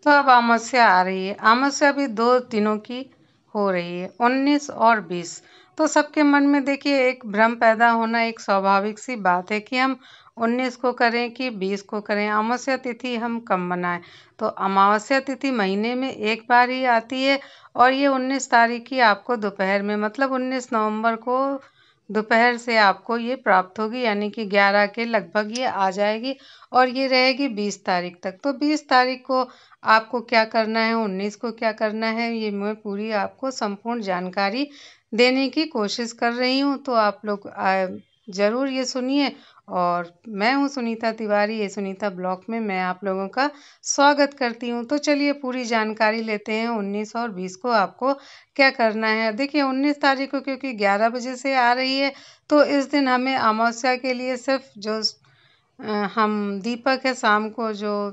तो अब अमावस्या आ रही है। अमावस्या भी 2 दिनों की हो रही है, 19 और 20। तो सबके मन में देखिए एक भ्रम पैदा होना एक स्वाभाविक सी बात है कि हम 19 को करें कि 20 को करें, अमावस्या तिथि हम कब मनाएं। तो अमावस्या तिथि महीने में एक बार ही आती है और ये 19 तारीख की आपको दोपहर में, मतलब 19 नवंबर को दोपहर से आपको ये प्राप्त होगी, यानी कि 11 के लगभग ये आ जाएगी और ये रहेगी 20 तारीख तक। तो 20 तारीख को आपको क्या करना है, 19 को क्या करना है, ये मैं पूरी आपको संपूर्ण जानकारी देने की कोशिश कर रही हूँ। तो आप लोग ज़रूर ये सुनिए। और मैं हूँ सुनीता तिवारी, ये सुनीता ब्लॉग में मैं आप लोगों का स्वागत करती हूँ। तो चलिए पूरी जानकारी लेते हैं 19 और 20 को आपको क्या करना है। देखिए 19 तारीख को क्योंकि 11 बजे से आ रही है, तो इस दिन हमें अमावस्या के लिए सिर्फ जो हम दीपक है, शाम को जो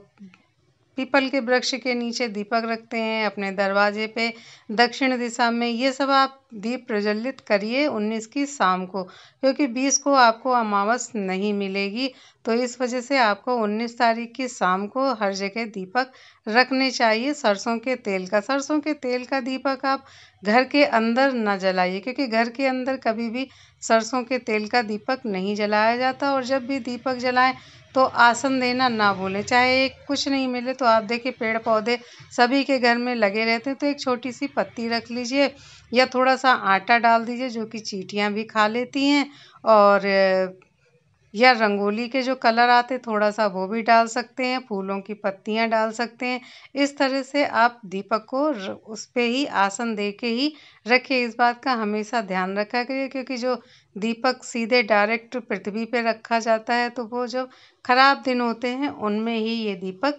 पीपल के वृक्ष के नीचे दीपक रखते हैं, अपने दरवाजे पे दक्षिण दिशा में, ये सब आप दीप प्रज्वलित करिए 19 की शाम को, क्योंकि 20 को आपको अमावस नहीं मिलेगी। तो इस वजह से आपको 19 तारीख की शाम को हर जगह दीपक रखने चाहिए सरसों के तेल का। सरसों के तेल का दीपक आप घर के अंदर न जलाइए, क्योंकि घर के अंदर कभी भी सरसों के तेल का दीपक नहीं जलाया जाता। और जब भी दीपक जलाएं तो आसन देना ना भूलें, चाहे एक कुछ नहीं मिले तो आप देखिए पेड़ पौधे सभी के घर में लगे रहते हैं, तो एक छोटी सी पत्ती रख लीजिए या थोड़ा सा आटा डाल दीजिए, जो कि चींटियाँ भी खा लेती हैं। और या रंगोली के जो कलर आते थोड़ा सा वो भी डाल सकते हैं, फूलों की पत्तियां डाल सकते हैं। इस तरह से आप दीपक को उस पे ही आसन दे के ही रखिए। इस बात का हमेशा ध्यान रखा करिए, क्योंकि जो दीपक सीधे डायरेक्ट पृथ्वी पे रखा जाता है, तो वो जो खराब दिन होते हैं उनमें ही ये दीपक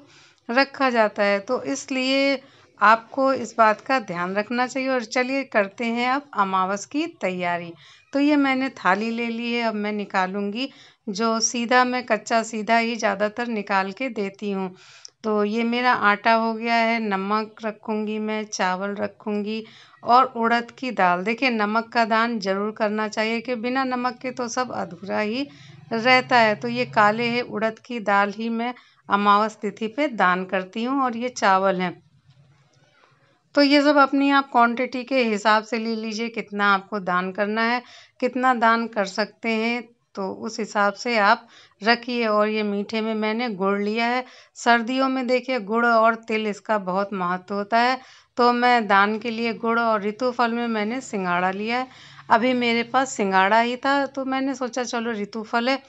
रखा जाता है। तो इसलिए आपको इस बात का ध्यान रखना चाहिए। और चलिए करते हैं अब अमावस की तैयारी। तो ये मैंने थाली ले ली है, अब मैं निकालूंगी जो सीधा, मैं कच्चा सीधा ही ज़्यादातर निकाल के देती हूँ। तो ये मेरा आटा हो गया है, नमक रखूँगी मैं, चावल रखूँगी और उड़द की दाल। देखिए नमक का दान ज़रूर करना चाहिए कि बिना नमक के तो सब अधूरा ही रहता है। तो ये काले है उड़द की दाल ही मैं अमावस तिथि पे दान करती हूँ। और ये चावल हैं, तो ये सब अपनी आप क्वांटिटी के हिसाब से ले लीजिए, कितना आपको दान करना है, कितना दान कर सकते हैं, तो उस हिसाब से आप रखिए। और ये मीठे में मैंने गुड़ लिया है। सर्दियों में देखिए गुड़ और तिल इसका बहुत महत्व होता है, तो मैं दान के लिए गुड़, और ऋतु फल में मैंने सिंगाड़ा लिया है। अभी मेरे पास सिंगाड़ा ही था, तो मैंने सोचा चलो ऋतु फल है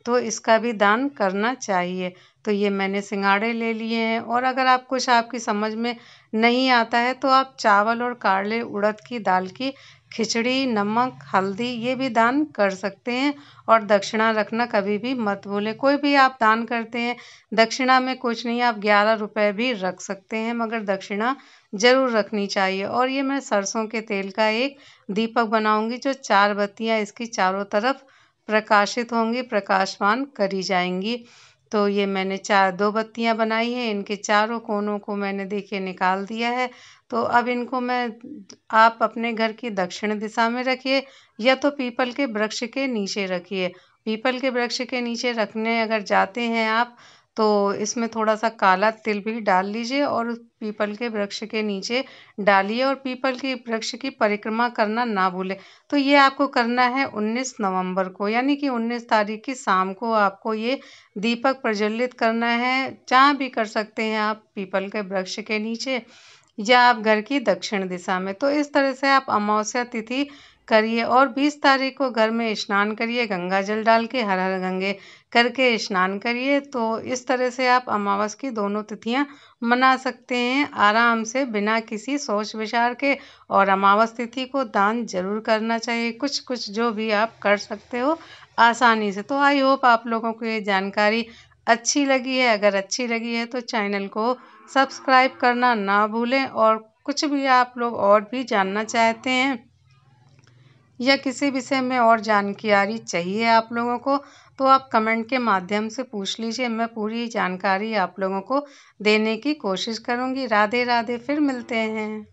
तो इसका भी दान करना चाहिए। तो ये मैंने सिंगाड़े ले लिए हैं। और अगर आप कुछ आपकी समझ में नहीं आता है तो आप चावल और काले उड़द की दाल की खिचड़ी, नमक, हल्दी ये भी दान कर सकते हैं। और दक्षिणा रखना कभी भी मत भूलें। कोई भी आप दान करते हैं, दक्षिणा में कुछ नहीं, आप 11 रुपए भी रख सकते हैं, मगर दक्षिणा ज़रूर रखनी चाहिए। और ये मैं सरसों के तेल का एक दीपक बनाऊंगी, जो 4 बत्तियां इसकी चारों तरफ प्रकाशित होंगी, प्रकाशमान करी जाएंगी। तो ये मैंने 2 बत्तियां बनाई हैं, इनके चारों कोनों को मैंने देखिए निकाल दिया है। तो अब इनको मैं, आप अपने घर की दक्षिण दिशा में रखिए या तो पीपल के वृक्ष के नीचे रखिए। पीपल के वृक्ष के नीचे रखने अगर जाते हैं आप, तो इसमें थोड़ा सा काला तिल भी डाल लीजिए और उस पीपल के वृक्ष के नीचे डालिए, और पीपल के वृक्ष की परिक्रमा करना ना भूलें। तो ये आपको करना है 19 नवंबर को, यानी कि 19 तारीख की शाम को आपको ये दीपक प्रज्वलित करना है। जहाँ भी कर सकते हैं आप, पीपल के वृक्ष के नीचे या आप घर की दक्षिण दिशा में। तो इस तरह से आप अमावस्या तिथि करिए। और 20 तारीख को घर में स्नान करिए, गंगा जल डाल के हर हर गंगे करके स्नान करिए। तो इस तरह से आप अमावस की दोनों तिथियां मना सकते हैं आराम से, बिना किसी सोच विचार के। और अमावस तिथि को दान जरूर करना चाहिए, कुछ कुछ जो भी आप कर सकते हो आसानी से। तो आई होप आप लोगों को ये जानकारी अच्छी लगी है। अगर अच्छी लगी है तो चैनल को सब्सक्राइब करना ना भूलें। और कुछ भी आप लोग और भी जानना चाहते हैं या किसी विषय में और जानकारी चाहिए आप लोगों को, तो आप कमेंट के माध्यम से पूछ लीजिए, मैं पूरी जानकारी आप लोगों को देने की कोशिश करूंगी। राधे राधे, फिर मिलते हैं।